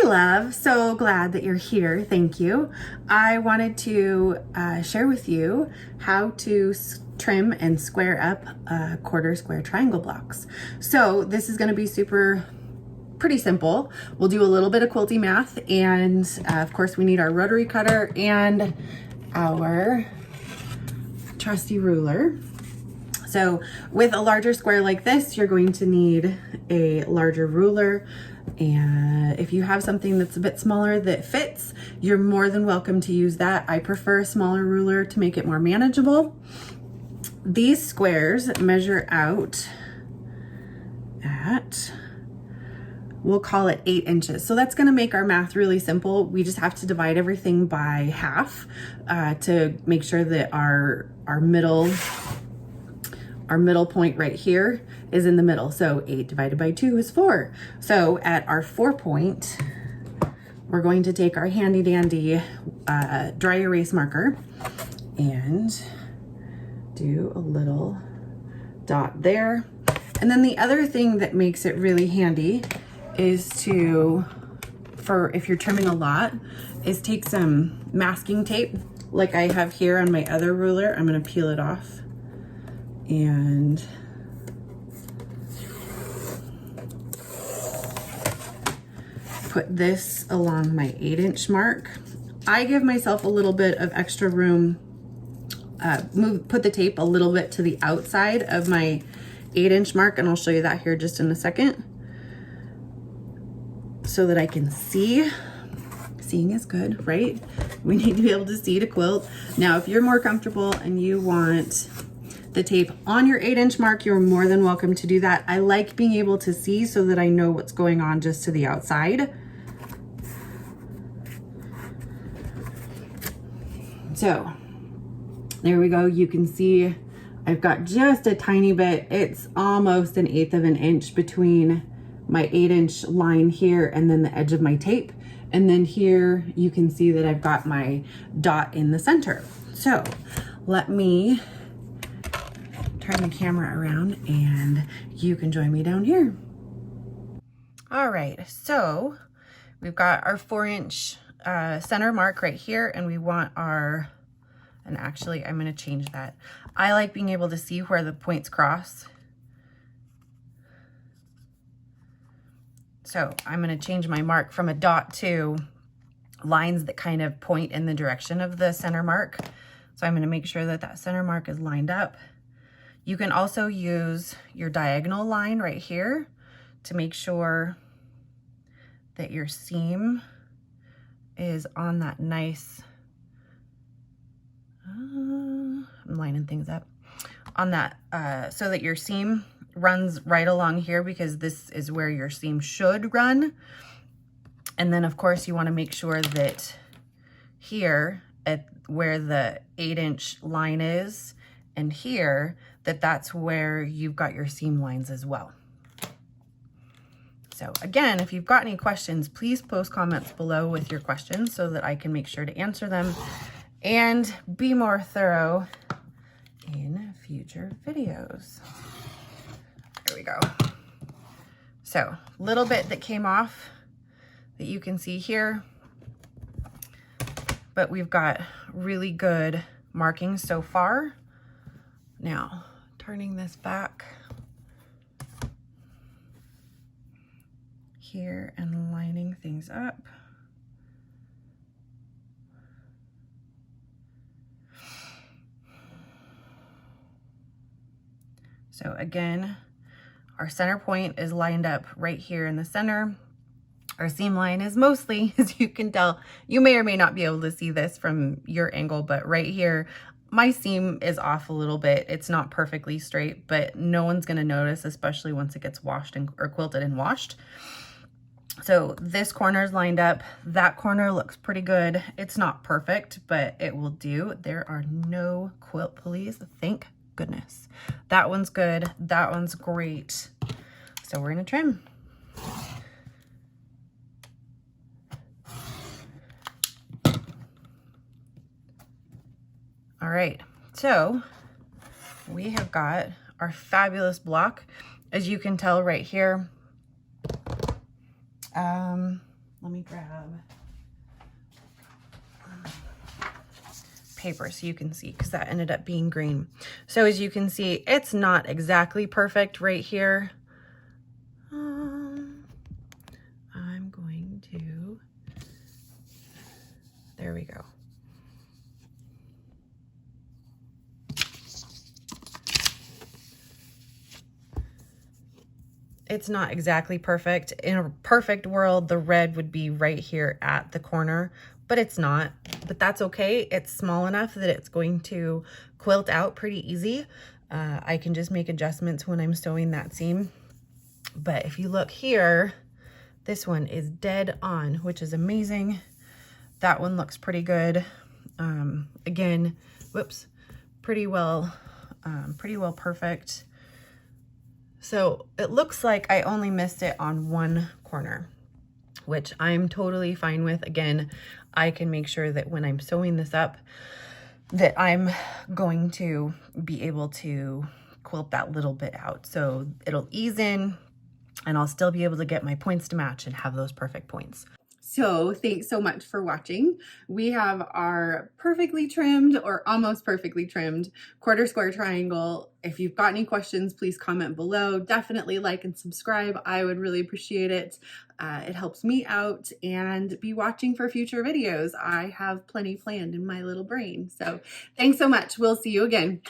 love, so glad that you're here. Thank you. I wanted to share with you how to trim and square up quarter square triangle blocks. So this is going to be pretty simple. We'll do a little bit of quilty math, and of course we need our rotary cutter and our trusty ruler. So with a larger square like this, you're going to need a larger ruler. And if you have something that's a bit smaller that fits, you're more than welcome to use that. I prefer a smaller ruler to make it more manageable. These squares measure out at, we'll call it 8 inches. So that's going to make our math really simple. We just have to divide everything by half to make sure that our middle point right here is in the middle. So 8 divided by 2 is 4. So at our 4 point, we're going to take our handy dandy dry erase marker and do a little dot there. And then the other thing that makes it really handy is for if you're trimming a lot, is take some masking tape like I have here on my other ruler. I'm going to peel it off and put this along my 8-inch mark. I give myself a little bit of extra room, put the tape a little bit to the outside of my 8-inch mark, and I'll show you that here just in a second so that I can see. Seeing is good, right? We need to be able to see to quilt. Now, if you're more comfortable and you want the tape on your 8-inch mark, you're more than welcome to do that. I like being able to see so that I know what's going on just to the outside. So there we go. You can see I've got just a tiny bit. It's almost 1/8 of an inch between my 8-inch line here and then the edge of my tape. And then here you can see that I've got my dot in the center. So let me turn the camera around and you can join me down here. All right, so we've got our 4-inch center mark right here, and we want our, and actually I'm going to change that. I like being able to see where the points cross. So I'm going to change my mark from a dot to lines that kind of point in the direction of the center mark. So I'm going to make sure that that center mark is lined up. You can also use your diagonal line right here to make sure that your seam is on that nice, I'm lining things up, on that, so that your seam runs right along here, because this is where your seam should run. And then of course you want to make sure that here at where the 8-inch line is and here, that's where you've got your seam lines as well. So again, if you've got any questions, please post comments below with your questions so that I can make sure to answer them and be more thorough in future videos. There we go. So little bit that came off that you can see here, but we've got really good markings so far. Now, turning this back here and lining things up. So again, our center point is lined up right here in the center. Our seam line is mostly, as you can tell, you may or may not be able to see this from your angle, but right here, my seam is off a little bit. It's not perfectly straight, but no one's gonna notice, especially once it gets washed or quilted and washed. So this corner is lined up. That corner looks pretty good. It's not perfect, but it will do. There are no quilt police, thank goodness. That one's good. That one's great. So we're gonna trim. All right, so we have got our fabulous block. As you can tell right here, let me grab paper so you can see, because that ended up being green. So as you can see, it's not exactly perfect right here. I'm going to, there we go. It's not exactly perfect. In a perfect world, the red would be right here at the corner, but it's not. But that's okay. It's small enough that it's going to quilt out pretty easy. I can just make adjustments when I'm sewing that seam. But if you look here, this one is dead on, which is amazing. That one looks pretty good. Again, whoops, pretty well perfect. So it looks like I only missed it on one corner, which I'm totally fine with. Again, I can make sure that when I'm sewing this up, that I'm going to be able to quilt that little bit out. So it'll ease in and I'll still be able to get my points to match and have those perfect points. So thanks so much for watching. We have our perfectly trimmed or almost perfectly trimmed quarter square triangle. If you've got any questions, please comment below. Definitely like and subscribe. I would really appreciate it. It helps me out, and be watching for future videos. I have plenty planned in my little brain. So thanks so much. We'll see you again.